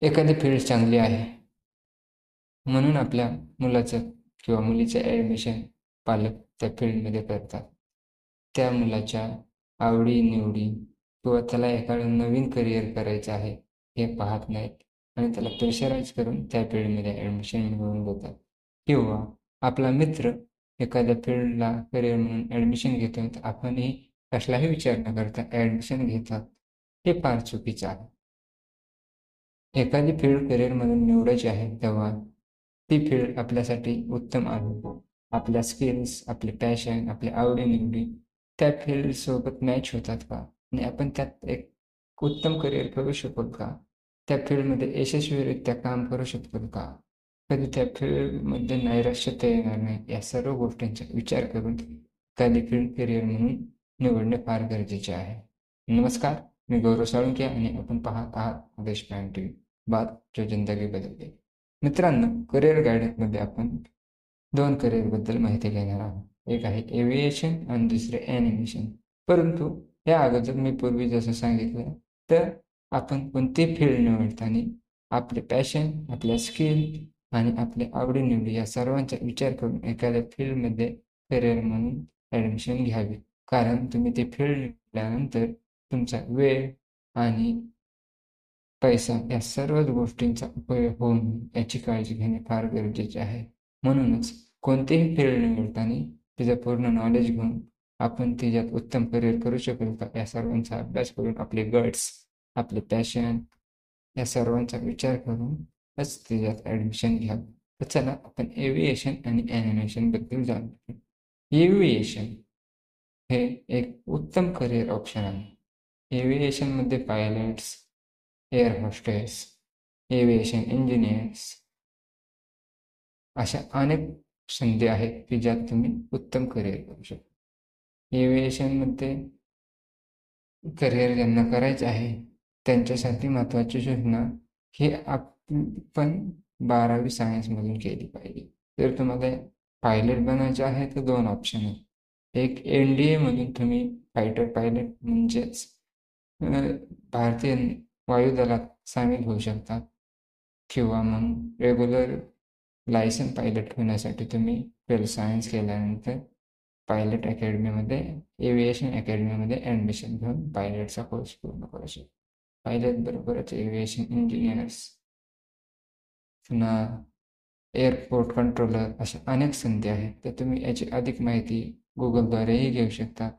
एखादी फील्ड चांगली आहे म्हणून आपल्या मुलाचं किंवा मुलीचं ॲडमिशन पालक त्या फील्डमध्ये करतात. त्या मुलाच्या आवडी-निवडी किंवा त्याला एखादं नवीन करिअर करायचं आहे हे पाहत नाहीत आणि त्याला प्रेशराईज करून त्या फील्डमध्ये ॲडमिशन मिळवून देतात. किंवा आपला मित्र एखाद्या फील्डला करिअर म्हणून ॲडमिशन घेतो तर आपणही कसलाही विचार न करता ॲडमिशन घेतात. हे फार चुकीचं आहे. एखादी फील्ड करिअरमधून निवडायची आहे तेव्हा ती फील्ड आपल्यासाठी उत्तम आहे. आपल्या स्किल्स, आपले पॅशन, आपल्या आवडी-निवडी त्या फील्डसोबत मॅच होतात का? आणि आपण त्यात एक उत्तम करिअर करू शकतो का? त्या फील्डमध्ये यशस्वीरित्या काम करू शकतो का? कधी त्या फील्डमध्ये नैराश्यता येणार नाही या सर्व गोष्टींचा विचार करून एखादी फील्ड करिअर म्हणून निवडणे फार गरजेचे आहे. नमस्कार, मी गौरव साळुंखे आणि आपण पाहत आहात आदेश प्राईम टीव्ही. बात जो जिंदगी बदलते. मित्रांनो, करिअर गायडन्समध्ये आपण 2 करिअरबद्दल माहिती घेणार आहोत. एक आहे एव्हिएशन आणि दुसरे ॲनिमेशन. परंतु या अगोदर मी पूर्वी जसं सांगितलं तर आपण कोणती फील्ड निवडताना आपले पॅशन, आपल्या स्किल आणि आपल्या आवडी-निवडी या सर्वांचा विचार करून एखाद्या फील्डमध्ये करिअर म्हणून ॲडमिशन घ्यावे. कारण तुम्ही ते फील्ड निवडल्यानंतर तुमचा वेळ आणि पैसा या सर्वच गोष्टींचा उपयोग होऊ नये याची काळजी घेणे फार गरजेचे आहे. म्हणूनच कोणतीही फील्ड निवडताना तिचं पूर्ण नॉलेज घेऊन आपण तिच्यात उत्तम करिअर करू शकेल का या सर्वांचा अभ्यास करून आपले गट्स, आपले पॅशन या सर्वांचा विचार करूनच तिच्यात ॲडमिशन घ्यावं. तर चला आपण एव्हिएशन आणि ॲनिमेशनबद्दल जाणून घेऊ. एव्हिएशन हे एक उत्तम करिअर ऑप्शन आहे. एव्हिएशनमध्ये pilots, air hostess, aviation engineers अशा अनेक संधी आहेत की ज्यात तुम्ही उत्तम करिअर करू शकता. एव्हिएशनमध्ये करिअर ज्यांना करायचं आहे त्यांच्यासाठी महत्त्वाची सूचना ही आपण 12वी सायन्समधून केली पाहिजे. जर तुम्हाला पायलट बनायचे आहे तर 2 ऑप्शन आहेत. एक NDAमधून तुम्ही फायटर पायलट म्हणजेच भारतीय वायुदलात सामील होऊ शकतात किंवा मग रेग्युलर लायसन पायलट होण्यासाठी तुम्ही 12th सायन्स केल्यानंतर पायलट अकॅडमीमध्ये एव्हिएशन अकॅडमीमध्ये ॲडमिशन घेऊन पायलटचा कोर्स पूर्ण करू शकता. पायलट बरोबरच एव्हिएशन इंजिनियर्स, पुन्हा एअरपोर्ट कंट्रोलर अशा अनेक संधी आहेत. तर तुम्ही याची अधिक माहिती गुगलद्वारेही घेऊ शकता.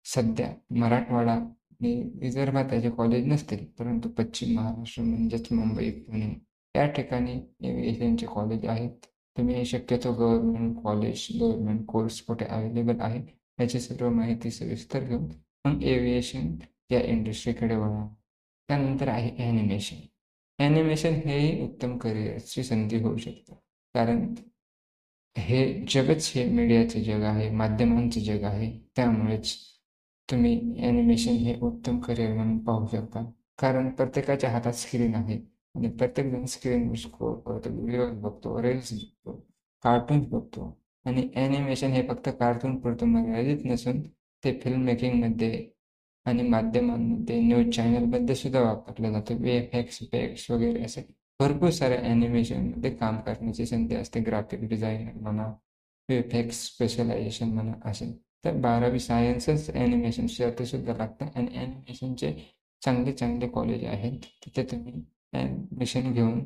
सध्या मराठवाडा आणि विदर्भात याचे कॉलेज नसतील, परंतु पश्चिम महाराष्ट्र म्हणजेच मुंबई, पुणे या ठिकाणी एव्हिएशनचे कॉलेज आहेत. तुम्ही शक्यतो गव्हर्नमेंट कॉलेज, गव्हर्नमेंट कोर्स कुठे अवेलेबल आहे याची सर्व माहिती सविस्तर घेऊन मग एव्हिएशन या इंडस्ट्रीकडे वळा. त्यानंतर आहे ॲनिमेशन. ॲनिमेशन हेही उत्तम करिअरची संधी होऊ शकते. कारण हे जगच हे मीडियाचं जग आहे, माध्यमांचं जग आहे. त्यामुळेच तुम्ही ॲनिमेशन हे उत्तम करिअर म्हणून पाहू शकता. कारण प्रत्येकाच्या हातात स्क्रीन आहे आणि प्रत्येकजण स्क्रीनवर स्क्रोल करतो, व्हिडिओज बघतो, रील्स बघतो, कार्टून्स बघतो आणि ॲनिमेशन हे फक्त कार्टूनपुरतं मर्यादित नसून ते फिल्म मेकिंगमध्ये आणि माध्यमांमध्ये न्यूज चॅनलमध्ये सुद्धा वापरलं जातं. VFX, इफेक्ट्स वगैरे असे भरपूर साऱ्या ॲनिमेशनमध्ये काम करण्याची संधी असते. ग्राफिक डिझायनर म्हणा, VFX स्पेशलायझेशन म्हणा असे. तर 12वी सायन्सच ॲनिमेशन सुद्धा लागतं आणि ॲनिमेशनचे चांगले चांगले कॉलेज आहेत. तिथे तुम्ही ॲडमिशन घेऊन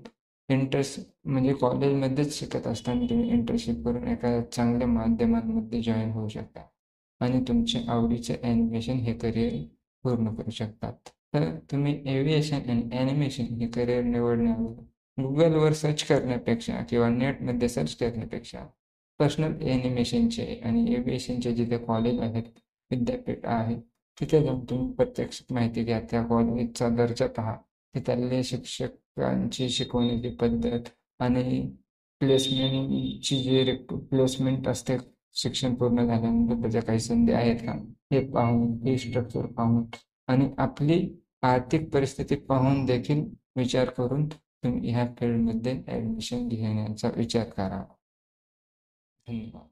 म्हणजे कॉलेजमध्येच शिकत असताना तुम्ही इंटर्नशिप करून एका चांगल्या माध्यमांमध्ये जॉईन होऊ शकता आणि तुमचे आवडीचे ॲनिमेशन हे करिअर पूर्ण करू शकतात. तर तुम्ही एव्हिएशन आणि ॲनिमेशन हे करिअर निवडण्यावर गुगलवर सर्च करण्यापेक्षा किंवा नेटमध्ये सर्च करण्यापेक्षा पर्सनल ॲनिमेशनचे आणि एव्हिएशनचे जिथे कॉलेज आहेत, विद्यापीठ आहेत, तिथे जाऊन तुम्ही प्रत्यक्ष माहिती घ्या. त्या कॉलेजचा दर्जा पहा, तिथले शिक्षकांची शिकवण्याची पद्धत आणि प्लेसमेंट असते शिक्षण पूर्ण झाल्यानंतर त्याच्या काही संधी आहेत का हे पाहून, फी स्ट्रक्चर पाहून आणि आपली आर्थिक परिस्थिती पाहून देखील विचार करून तुम्ही ह्या फील्डमध्ये ॲडमिशन घेण्याचा विचार करा. धन्यवाद.